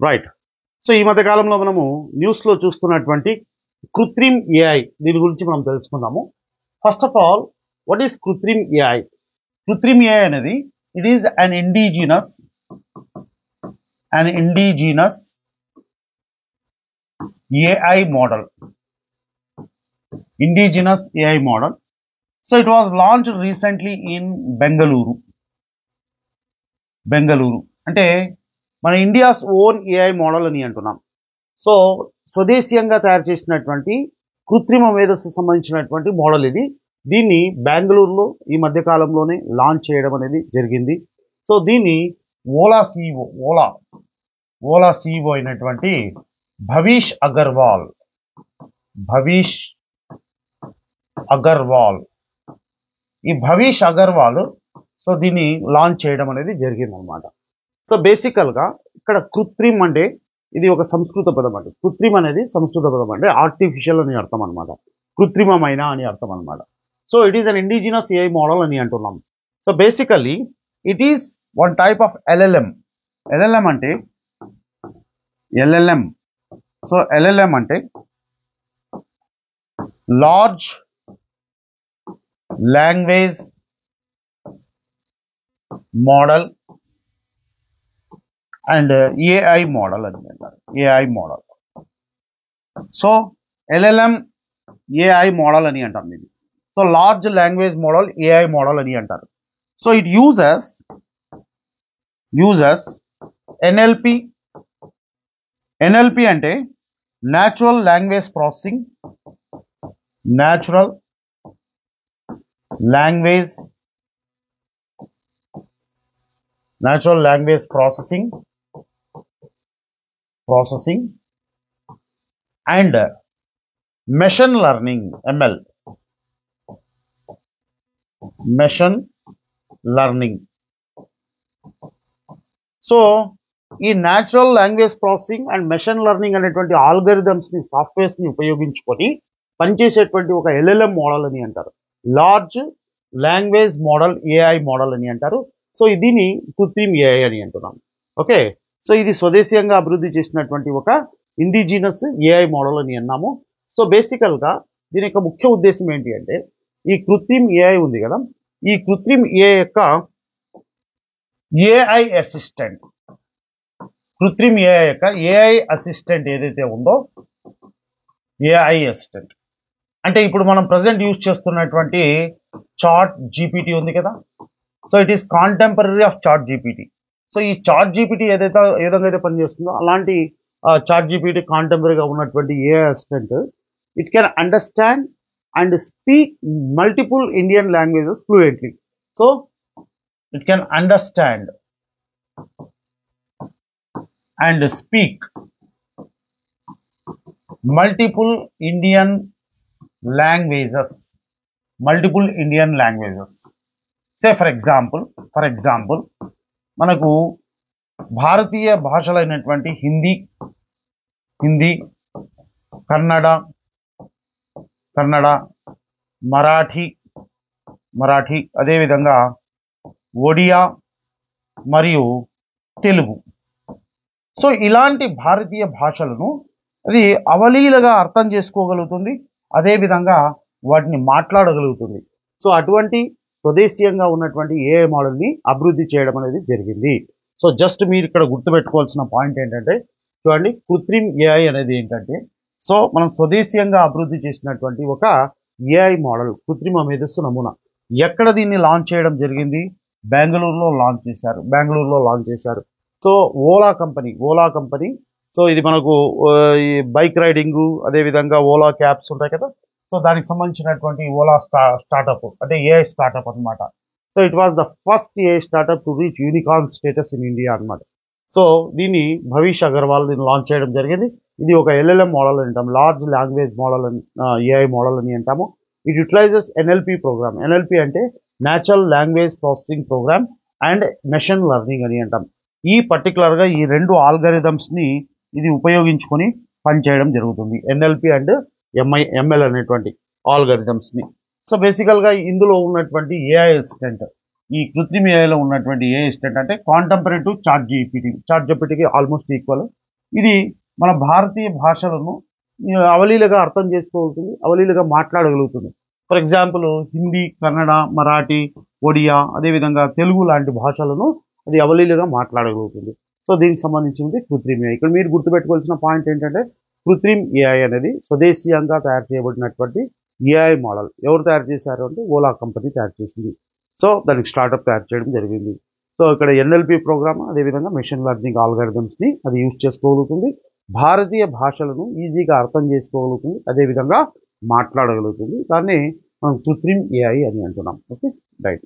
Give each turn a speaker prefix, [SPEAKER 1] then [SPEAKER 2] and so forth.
[SPEAKER 1] Right. So ఈ మధ్య కాలంలో మనము న్యూస్లో చూస్తున్నటువంటి కృత్రిమ్ ఏఐ దీని గురించి మనం తెలుసుకుందాము. First of all, what is Krutrim AI? Krutrim AI అనేది it is an indigenous AI model. Indigenous AI model. So it was launched recently in Bengaluru. అంటే మన ఇండియాస్ ఓన్ ఏఐ మోడల్ అని అంటున్నాం. సో స్వదేశీయంగా తయారు చేసినటువంటి కృత్రిమ మేధస్సు సంబంధించినటువంటి మోడల్ ఇది. దీన్ని బెంగళూరులో ఈ మధ్య కాలంలోనే లాంచ్ చేయడం అనేది జరిగింది. సో దీన్ని ఓలా సిఇఓ అయినటువంటి భవీష్ అగర్వాల్ ఈ భవీష్ అగర్వాల్ సో దీన్ని లాంచ్ చేయడం అనేది జరిగింది అనమాట. సో బేసికల్గా ఇక్కడ కృత్రిమ్ అంటే ఇది ఒక సంస్కృత పదం అండి. కృత్రిమ్ అనేది సంస్కృత పదం అంటే ఆర్టిఫిషియల్ అని అర్థం అనమాట, కృత్రిమమైన అని అర్థం అనమాట. So it is an indigenous AI model అని అంటున్నాం. So basically it is one type of LLM. So LLM అంటే large language model and AI model అని అంటారు. AI model. So LLM AI model అని అంటాం ఇది. So large language model AI model అని అంటారు. సో ఇట్ యూజెస్ ఎన్ఎల్పి అంటే natural language processing and machine learning ML. So ఈ natural language processing and machine learning అనేటువంటి ఆల్గరిథమ్స్ని సాఫ్ట్వేర్స్ని ఉపయోగించుకొని పనిచేసేటువంటి ఒక ఎల్ఎల్ఎం మోడల్ అని అంటారు. Large language model AI model అని అంటారు. సో దీన్ని కృత్రిమ్ ఏఐ అని అంటున్నాం. ఓకే. సో ఇది స్వదేశీయంగా అభివృద్ధి చేసినటువంటి ఒక ఇండిజినస్ ఏఐ మోడల్ అని అన్నాము. సో బేసికల్గా దీని యొక్క ముఖ్య ఉద్దేశం ఏంటి అంటే ఈ కృత్రిమ్ ఏఐ ఉంది కదా, ఈ కృత్రిమ్ ఏఐ యొక్క ఏఐ అసిస్టెంట్ ఏదైతే ఉందో, ఏఐ అసిస్టెంట్ అంటే ఇప్పుడు మనం ప్రజెంట్ యూజ్ చేస్తున్నటువంటి చాట్ జీపీటీ ఉంది కదా. So it is contemporary of ChatGPT. So ఈ చాట్ జీపీటీ ఏ విధంగా అయితే పనిచేస్తుందో అలాంటి చాట్ జీపీటీ కాంటెంపరీగా ఉన్నటువంటి AI assistant it can understand and speak multiple Indian languages fluently. So it can understand and speak multiple Indian languages. Say for example మనకు భారతీయ భాషలైనటువంటి హిందీ, కన్నడ, మరాఠీ, అదేవిధంగా ఒడియా మరియు తెలుగు. సో ఇలాంటి భారతీయ భాషలను అది అవలీలగా అర్థం చేసుకోగలుగుతుంది, అదేవిధంగా వాటిని మాట్లాడగలుగుతుంది. సో అటువంటి స్వదేశీయంగా ఉన్నటువంటి ఏఐ మోడల్ని అభివృద్ధి చేయడం అనేది జరిగింది. సో జస్ట్ మీరు ఇక్కడ గుర్తుపెట్టుకోవాల్సిన పాయింట్ ఏంటంటే చూడండి, కృత్రిమ్ ఏఐ అనేది ఏంటంటే సో మనం స్వదేశీయంగా అభివృద్ధి చేసినటువంటి ఒక ఏఐ మోడల్, కృత్రిమ మేధస్సు నమూనా. ఎక్కడ దీన్ని లాంచ్ చేయడం జరిగింది? బెంగళూరులో లాంచ్ చేశారు. సో ఓలా కంపెనీ సో ఇది మనకు ఈ బైక్ రైడింగు, అదేవిధంగా ఓలా క్యాబ్స్ ఉంటాయి కదా. సో దానికి సంబంధించినటువంటి ఓలా స్టార్టప్ అంటే ఏఐ స్టార్టప్ అనమాట. So it was the first AI startup to reach unicorn status in India అనమాట. సో దీన్ని భవీష్ అగర్వాల్ దీన్ని లాంచ్ చేయడం జరిగింది. ఇది ఒక ఎల్ఎల్ఎం మోడల్ అంటాం, large language model AI model అని అంటాము. It utilises NLP program. NLP అంటే natural language processing program and machine learning అని అంటాం. ఈ పర్టికులర్గా ఈ రెండు ఆల్గరిథమ్స్ని ఇది ఉపయోగించుకొని పనిచేయడం జరుగుతుంది, ఎన్ఎల్పి అండ్ ఎంఎల్ అనేటువంటి ఆల్గరిథమ్స్ని. సో బేసికల్గా ఇందులో ఉన్నటువంటి ఏఐ అసిస్టెంట్, ఈ కృత్రిమ ఏఐలో ఉన్నటువంటి ఏఐ అసిస్టెంట్ అంటే కాంటెంపరీ టు చాట్ జీపీటీకి ఆల్మోస్ట్ ఈక్వల్. ఇది మన భారతీయ భాషలను అవలీలగా అర్థం చేసుకోగలుగుతుంది, అవలీలగా మాట్లాడగలుగుతుంది. ఫర్ ఎగ్జాంపుల్ హిందీ, కన్నడ, మరాఠీ, ఒడియా, అదేవిధంగా తెలుగు లాంటి భాషలను అది అవలీలగా మాట్లాడగలుగుతుంది. సో దీనికి సంబంధించింది కృత్రిమ ఏఐ. ఇక్కడ మీరు గుర్తుపెట్టుకోవాల్సిన పాయింట్ ఏంటంటే కృత్రిమ ఏఐ అనేది స్వదేశీయంగా తయారు చేయబడినటువంటి ఏఐ మోడల్. ఎవరు తయారు చేశారు అంటే ఓలా కంపెనీ తయారు చేసింది. సో దానికి స్టార్టప్ తయారు చేయడం జరిగింది. సో ఇక్కడ ఎన్ఎల్పి ప్రోగ్రామ్, అదేవిధంగా మెషిన్ లెర్నింగ్ ఆల్గారిథమ్స్ని అది యూజ్ చేసుకోగలుగుతుంది. భారతీయ భాషలను ఈజీగా అర్థం చేసుకోగలుగుతుంది, అదేవిధంగా మాట్లాడగలుగుతుంది. దాన్ని మనం కృత్రిమ ఏఐ అని అంటున్నాం. Okay, right.